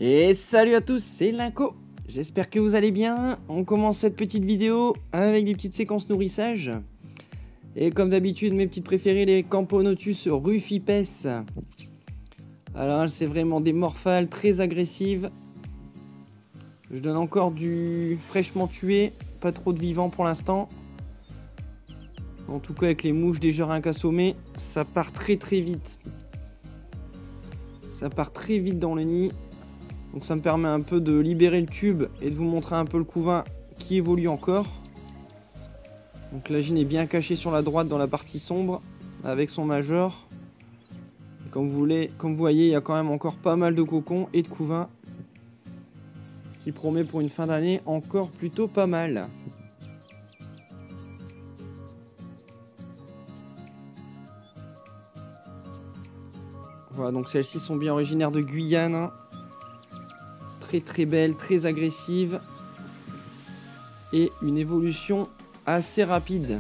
Et salut à tous, c'est Linko. J'espère que vous allez bien. On commence cette petite vidéo avec des petites séquences nourrissage. Et comme d'habitude, mes petites préférées, les Camponotus rufipes. Alors, c'est vraiment des morphales très agressives. Je donne encore du fraîchement tué, pas trop de vivant pour l'instant. En tout cas, avec les mouches déjà rien qu'à sommer, ça part très vite. Ça part très vite dans le nid. Donc ça me permet un peu de libérer le tube et de vous montrer un peu le couvain qui évolue encore. Donc la gine est bien cachée sur la droite dans la partie sombre avec son major. Et comme vous voyez, il y a quand même encore pas mal de cocons et de couvains. Qui promet pour une fin d'année encore plutôt pas mal. Voilà, donc celles-ci sont bien originaires de Guyane. Très belle, très agressive et une évolution assez rapide.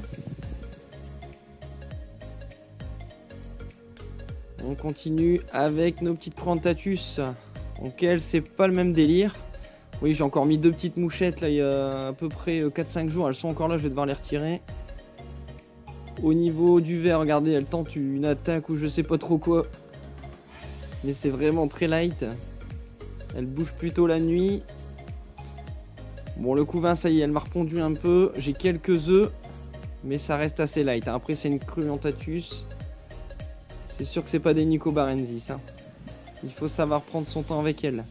On continue avec nos petites Crantatus. Donc elles, c'est pas le même délire. Oui, j'ai encore mis deux petites mouchettes là il y a à peu près 4-5 jours. Elles sont encore là, je vais devoir les retirer. Au niveau du verre, regardez, elles tentent une attaque ou je sais pas trop quoi. Mais c'est vraiment très light. Elle bouge plutôt la nuit. Bon, le couvain, ça y est, elle m'a repondu un peu. J'ai quelques œufs, mais ça reste assez light. Après, c'est une Cruentatus. C'est sûr que c'est pas des Nicobarensis. Hein. Il faut savoir prendre son temps avec elle.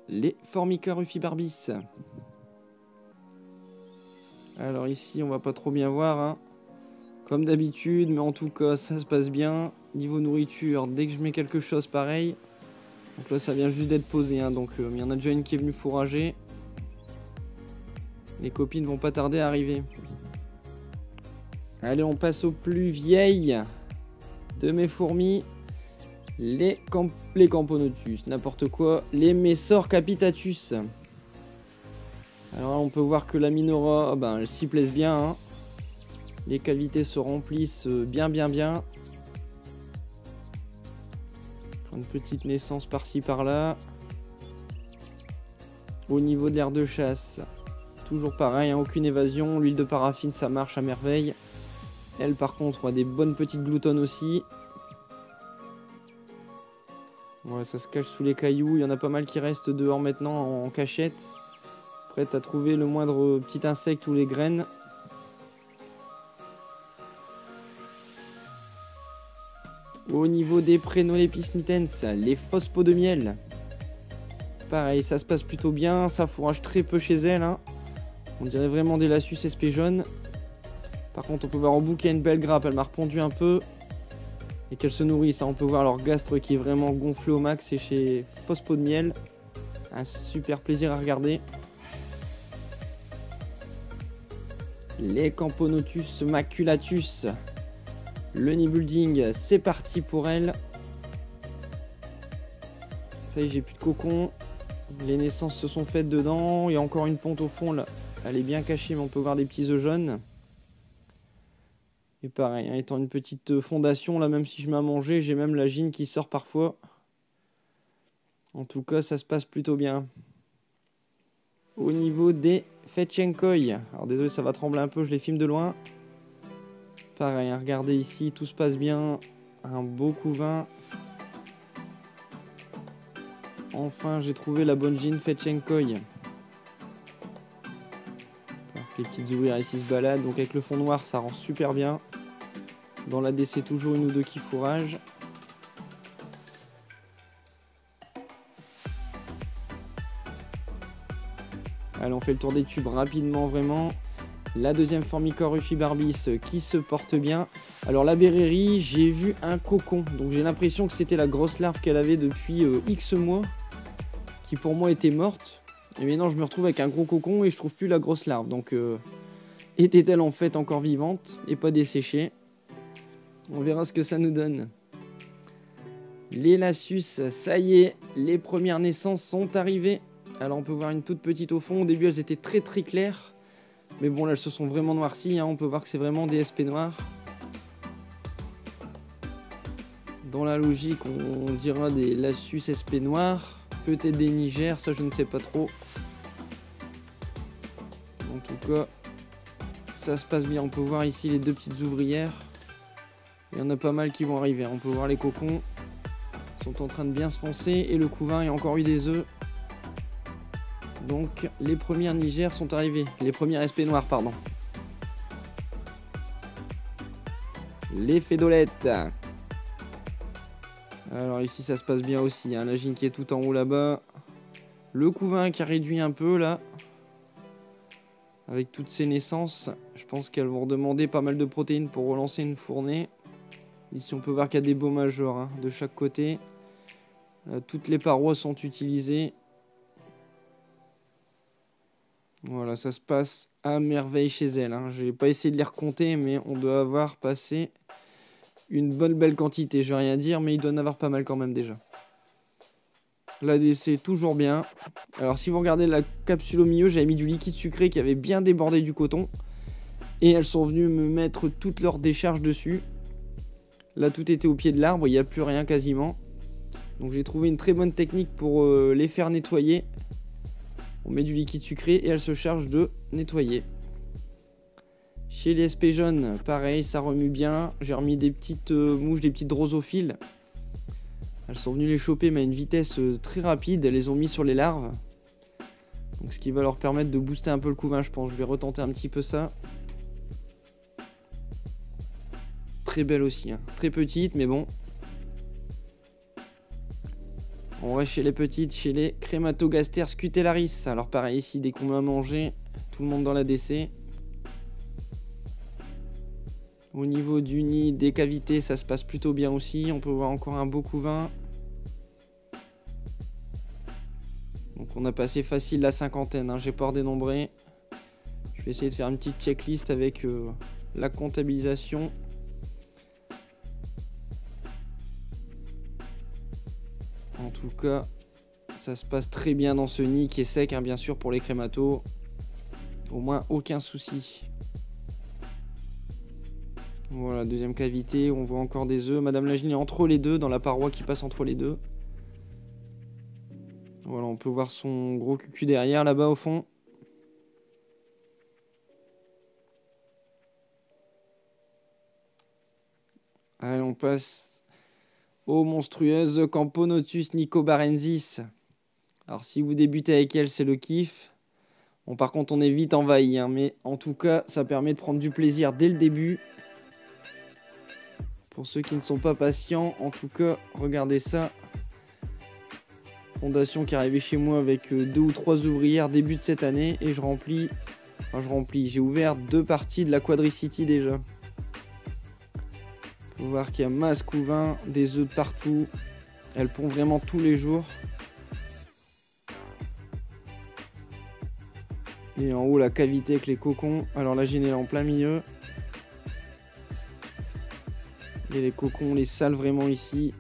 Les Formica rufibarbis. Alors ici, on va pas trop bien voir. Hein. Comme d'habitude, mais en tout cas, ça se passe bien. Niveau nourriture, dès que je mets quelque chose pareil. Donc là, ça vient juste d'être posé. Hein, donc il y en a déjà une qui est venue fourrager. Les copines vont pas tarder à arriver. Allez, on passe aux plus vieilles de mes fourmis. Les Camponotus, n'importe quoi. Les Messor capitatus. Alors là, on peut voir que la Minora, elle s'y plaise bien. Hein. Les cavités se remplissent bien. Une petite naissance par-ci par-là. Au niveau de l'aire de chasse, toujours pareil, hein, aucune évasion. L'huile de paraffine, ça marche à merveille. Elle, par contre, a des bonnes petites gloutonnes aussi. Ouais, ça se cache sous les cailloux. Il y en a pas mal qui restent dehors maintenant en cachette. Prête à trouver le moindre petit insecte ou les graines. Au niveau des Prenolepis nitens, les fausses peaux de miel. Pareil, ça se passe plutôt bien. Ça fourrage très peu chez elle. Hein. On dirait vraiment des Lassus SP jaunes. Par contre, on peut voir en bout qu'il y a une belle grappe. Elle m'a repondu un peu. Et qu'elle se nourrit. Ça, on peut voir leur gastre qui est vraiment gonflé au max. Et chez fausses peaux de miel. Un super plaisir à regarder. Les Camponotus maculatus. Le nid building, c'est parti pour elle. Ça y est, j'ai plus de cocon. Les naissances se sont faites dedans. Il y a encore une ponte au fond là. Elle est bien cachée, mais on peut voir des petits œufs jaunes. Et pareil, hein, étant une petite fondation, là, même si je mets à manger, j'ai même la gine qui sort parfois. En tout cas, ça se passe plutôt bien. Au niveau des Fetchenkoi. Alors désolé, ça va trembler un peu, je les filme de loin. Pareil, hein, regardez ici, tout se passe bien. Un beau couvain. Enfin, j'ai trouvé la bonne gine Fetchenkoi. Les petites ouvrières ici se baladent. Donc avec le fond noir, ça rend super bien. Dans la DC, toujours une ou deux qui fourragent. Allez, on fait le tour des tubes rapidement, vraiment. La deuxième Formica rufibarbis qui se porte bien. Alors la Bérérie, j'ai vu un cocon. Donc j'ai l'impression que c'était la grosse larve qu'elle avait depuis X mois. Qui pour moi était morte. Et maintenant je me retrouve avec un gros cocon et je trouve plus la grosse larve. Donc était-elle en fait encore vivante et pas desséchée? On verra ce que ça nous donne. Les Lassus, ça y est, les premières naissances sont arrivées. Alors on peut voir une toute petite au fond. Au début elles étaient très claires. Mais bon, là, elles se sont vraiment noircies. Hein. On peut voir que c'est vraiment des SP noirs. Dans la logique, on dira des Lassus SP noirs, peut-être des Niger, ça je ne sais pas trop. En tout cas, ça se passe bien. On peut voir ici les deux petites ouvrières. Il y en a pas mal qui vont arriver. On peut voir les cocons. Ils sont en train de bien se foncer. Et le couvain, il y a encore eu des œufs. Donc, les premières Niger sont arrivées. Les premières SP noires, pardon. Les fédolettes. Alors ici, ça se passe bien aussi. Hein. La gine qui est tout en haut là-bas. Le couvain qui a réduit un peu, là. Avec toutes ces naissances, je pense qu'elles vont redemander pas mal de protéines pour relancer une fournée. Ici, on peut voir qu'il y a des beaux majors hein, de chaque côté. Toutes les parois sont utilisées. Voilà, ça se passe à merveille chez elles. Hein. Je n'ai pas essayé de les recompter, mais on doit avoir passé une bonne belle quantité. Je vais rien dire, mais il doit en avoir pas mal quand même déjà. L'ADC toujours bien. Alors si vous regardez la capsule au milieu, j'avais mis du liquide sucré qui avait bien débordé du coton. Et elles sont venues me mettre toutes leurs décharges dessus. Là tout était au pied de l'arbre, il n'y a plus rien quasiment. Donc j'ai trouvé une très bonne technique pour les faire nettoyer. On met du liquide sucré et elles se chargent de nettoyer. Chez les SP jaunes, pareil, ça remue bien. J'ai remis des petites mouches, des petites drosophiles. Elles sont venues les choper mais à une vitesse très rapide. Elles les ont mis sur les larves. Donc ce qui va leur permettre de booster un peu le couvain, je pense. Je vais retenter un petit peu ça. Très belle aussi. Hein. Très petite, mais bon. On reste chez les petites, chez les Crématogaster scutellaris. Alors pareil, ici, dès qu'on met à manger, tout le monde dans la DC. Au niveau du nid, des cavités, ça se passe plutôt bien aussi. On peut voir encore un beau couvain. Donc on a passé facile la cinquantaine, hein. J'ai pas redénombré. Je vais essayer de faire une petite checklist avec la comptabilisation. En tout cas, ça se passe très bien dans ce nid qui est sec, hein, bien sûr, pour les crématos. Au moins, aucun souci. Voilà, deuxième cavité, on voit encore des œufs. Madame Lagine est entre les deux, dans la paroi qui passe entre les deux. Voilà, on peut voir son gros cucu derrière, là-bas au fond. Allez, on passe aux monstrueuses Camponotus nicobarensis. Alors, si vous débutez avec elle, c'est le kiff. Bon, par contre, on est vite envahi, hein, mais en tout cas, ça permet de prendre du plaisir dès le début. Pour ceux qui ne sont pas patients, en tout cas, regardez ça. Fondation qui est arrivée chez moi avec 2 ou 3 ouvrières début de cette année. Et je remplis. J'ai ouvert 2 parties de la Quadricity déjà. Faut voir qu'il y a masse couvain, des œufs de partout. Elles pondent vraiment tous les jours. Et en haut, la cavité avec les cocons. Alors la gêne est en plein milieu. Et les cocons, les salent vraiment ici.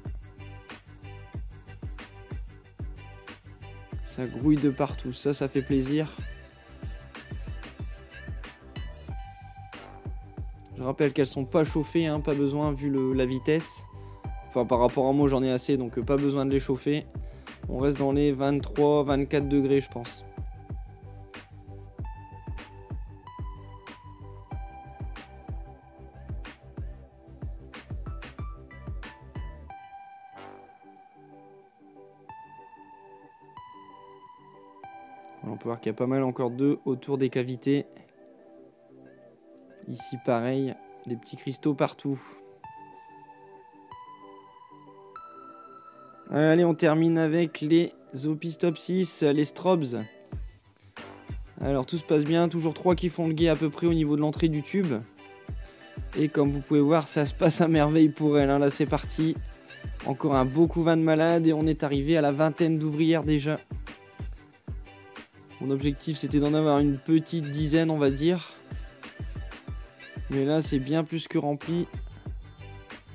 Ça grouille de partout, ça fait plaisir. Je rappelle qu'elles sont pas chauffées, hein, pas besoin vu la vitesse. Enfin par rapport à moi j'en ai assez, donc pas besoin de les chauffer. On reste dans les 23-24 degrés je pense. On peut voir qu'il y a pas mal encore d'œufs autour des cavités. Ici pareil, des petits cristaux partout. Allez, on termine avec les Opistopsis, les Strobes. Alors tout se passe bien, toujours 3 qui font le guet à peu près au niveau de l'entrée du tube. Et comme vous pouvez voir, ça se passe à merveille pour elles. Hein. Là c'est parti. Encore un beau couvain de malades et on est arrivé à la vingtaine d'ouvrières déjà. Mon objectif c'était d'en avoir une petite dizaine on va dire. Mais là c'est bien plus que rempli.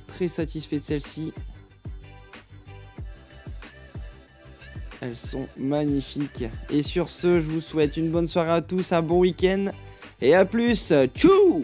Très satisfait de celle-ci. Elles sont magnifiques. Et sur ce, je vous souhaite une bonne soirée à tous, un bon week-end. Et à plus. Tchou!